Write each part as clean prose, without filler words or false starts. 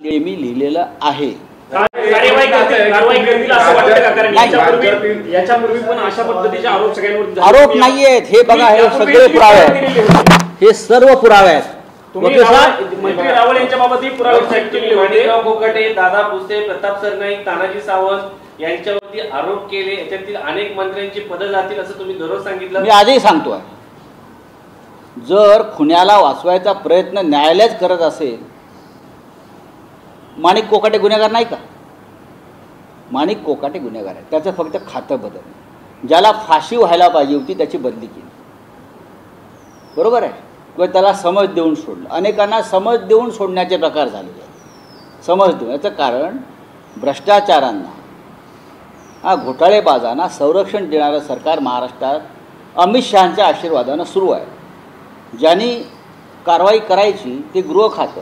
मी लिहिलेलं आहे। आरोप नाही आहेत, हे बघा, हे सगळे पुरावे आहेत, हे सर्व पुरावे आहेत। मंत्री रावळ यांच्याबाबतही पुरावे कोकटे, दादा भुसे, प्रताप सरनाईक, तानाजी सावंत यांच्यावरती आरोप केले। याच्यातील अनेक मंत्र्यांची पदं जातील असं तुम्ही दररोज सांगितलं। मी आजही सांगतोय, जर खुन्याला वाचवायचा प्रयत्न न्यायालयच करत असेल, माणिक कोकाटे गुन्हेगार नाही का? माणिक कोकाटे गुन्हेगार आहे, त्याचं फक्त खातं बदल, ज्याला फाशी व्हायला पाहिजे होती त्याची बदली केली, बरोबर आहे, किंवा त्याला समज देऊन सोडलं। अनेकांना समज देऊन सोडण्याचे प्रकार झालेले आहेत। समज देऊन याचं कारण भ्रष्टाचारांना, घोटाळेबाजांना संरक्षण देणारं सरकार महाराष्ट्रात अमित शहांच्या आशीर्वादानं सुरू आहे। ज्यांनी कारवाई करायची ते गृह खातं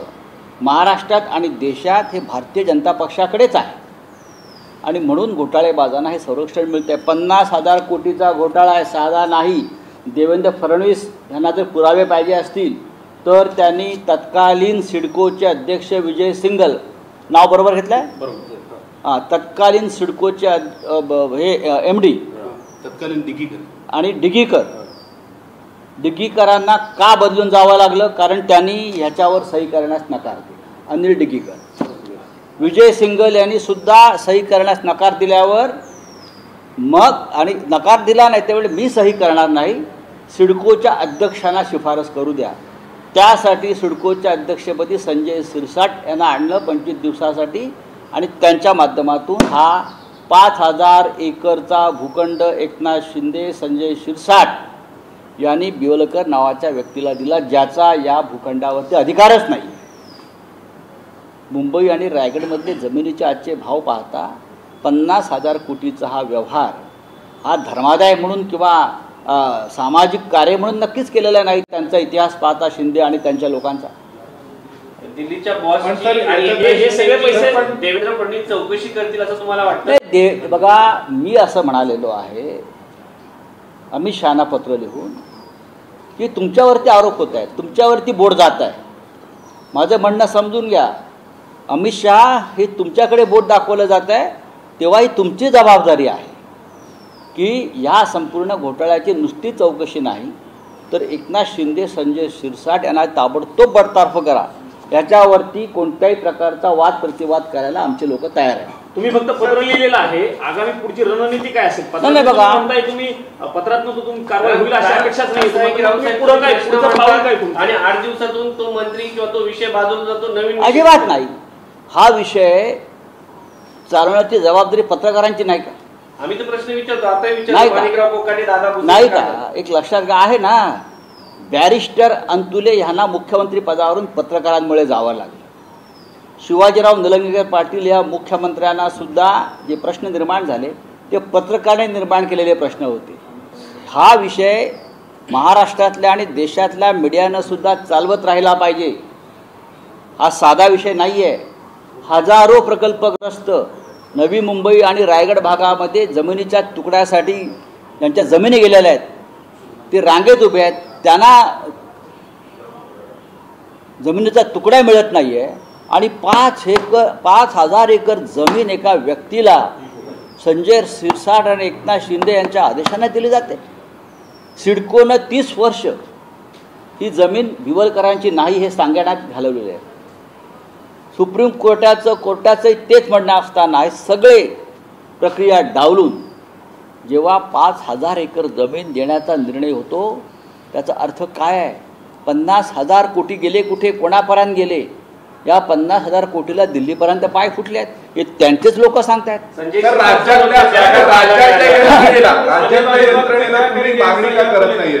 महाराष्ट्रात आणि देशात हे भारतीय जनता पक्षाकडेच आहे, आणि म्हणून घोटाळेबाजांना हे संरक्षण मिळतं आहे। 50,000 कोटीचा घोटाळा आहे, साधा नाही। देवेंद्र फडणवीस यांना जर पुरावे पाहिजे असतील तर त्यांनी तत्कालीन सिडकोचे अध्यक्ष विजय सिंगल, नाव बरोबर घेतलं आहे, तत्कालीन सिडकोचे हे MD तत्कालीन आणि डिगीकरांना का बदलून जावं लागलं? कारण त्यांनी ह्याच्यावर सही करण्यास नकार दिला। अनिल डिगीकर, विजय सिंगल यांनी सुद्धा सही करण्यास नकार दिल्यावर मग, आणि नकार दिला नाही त्यावेळी मी सही करणार नाही, सिडकोच्या अध्यक्षांना शिफारस करू द्या। त्यासाठी सिडकोच्या अध्यक्षपदी संजय शिरसाट यांना आणलं 25 दिवसासाठी, आणि त्यांच्या माध्यमातून हा 5,000 एकरचा भूखंड एकनाथ शिंदे, संजय शिरसाट यांनी बिवलकर नावाच्या व्यक्तीला दिला, ज्याचा या भूखंडावरती अधिकारच नाही। मुंबई आणि रायगडमधले जमिनीचे आजचे भाव पाहता 50,000 कोटीचा हा व्यवहार हा धर्मादाय म्हणून किंवा सामाजिक कार्य म्हणून नक्कीच केलेला नाही। त्यांचा इतिहास पाहता शिंदे आणि त्यांच्या लोकांचा, दिल्लीच्या बॉस हे सगळे पैसे देवेंद्र फडणवीस चौकशी करतील असं तुम्हाला वाटतं? बघा, मी असं म्हणालेलो आहे अमित शहाना पत्र लिहून की तुमच्यावरती आरोप होत आहेत, तुमच्यावरती बोट जात आहे। माझं म्हणणं समजून घ्या, अमित शहा हे तुमच्याकडे बोट दाखवलं जात आहे, तेव्हाही तुमची जबाबदारी आहे की या संपूर्ण घोटाळ्याची नुसती चौकशी नाही तर एकनाथ शिंदे, संजय शिरसाट यांना ताबडतोब बडतर्फ करा। याच्यावरती कोणत्याही प्रकारचा वाद प्रतिवाद करायला आमचे लोक तयार आहेत। तुम्ही फक्त पत्र लिहिलेलं आहे, आगामी पुढची रणनीती काय असेल? नाही बघा, तुम्ही पत्रातून तुम्ही कारवाई होईल अशी अपेक्षाच नाही, आणि 8 दिवसातून तो मंत्री किंवा तो विषय बाजूला जातो, नवीन अजिबात नाही। हा विषय चालवण्याची जबाबदारी पत्रकारांची नाही का? आम्ही तर प्रश्न विचारतो, आता विचारतो नाही का? एक लक्षात घ्या, आहे ना, बॅरिस्टर अंतुले यांना मुख्यमंत्री पदावरून पत्रकारांमुळे जावं लागलं। शिवाजीराव निलंगेकर पाटील या मुख्यमंत्र्यांना सुद्धा जे प्रश्न निर्माण झाले ते पत्रकारांनी निर्माण केलेले प्रश्न होते। हा विषय महाराष्ट्रातल्या आणि देशातल्या मीडियानं सुद्धा चालवत राहिला पाहिजे। हा साधा विषय नाही आहे। हजारो प्रकल्पग्रस्त नवी मुंबई आणि रायगड भागामध्ये जमिनीच्या तुकड्यासाठी ज्यांच्या जमिनी गेलेल्या आहेत ते रांगेत उभे आहेत, त्यांना जमिनीचा तुकडा मिळत नाही आहे, आणि 5,000 एकर जमीन एका व्यक्तीला संजय शिरसाट आणि एकनाथ शिंदे यांच्या आदेशाने दिली जाते। सिडकोनं 30 वर्ष ही जमीन बिवलकरांची नाही हे सांगण्यात घालवलेले आहे। सुप्रीम कोर्टाचं तेच म्हणणं असताना हे सगळे प्रक्रिया डावलून जेव्हा 5,000 एकर जमीन देण्याचा निर्णय होतो त्याचा अर्थ काय आहे? 50,000 कोटी गेले कुठे, कोणापर्यंत गेले? या 50,000 कोटीला दिल्लीपर्यंत पाय फुटले आहेत, हे त्यांचेच लोक सांगतात। राज्यातल्या यंत्रणेला मागणी का करत नाहीये?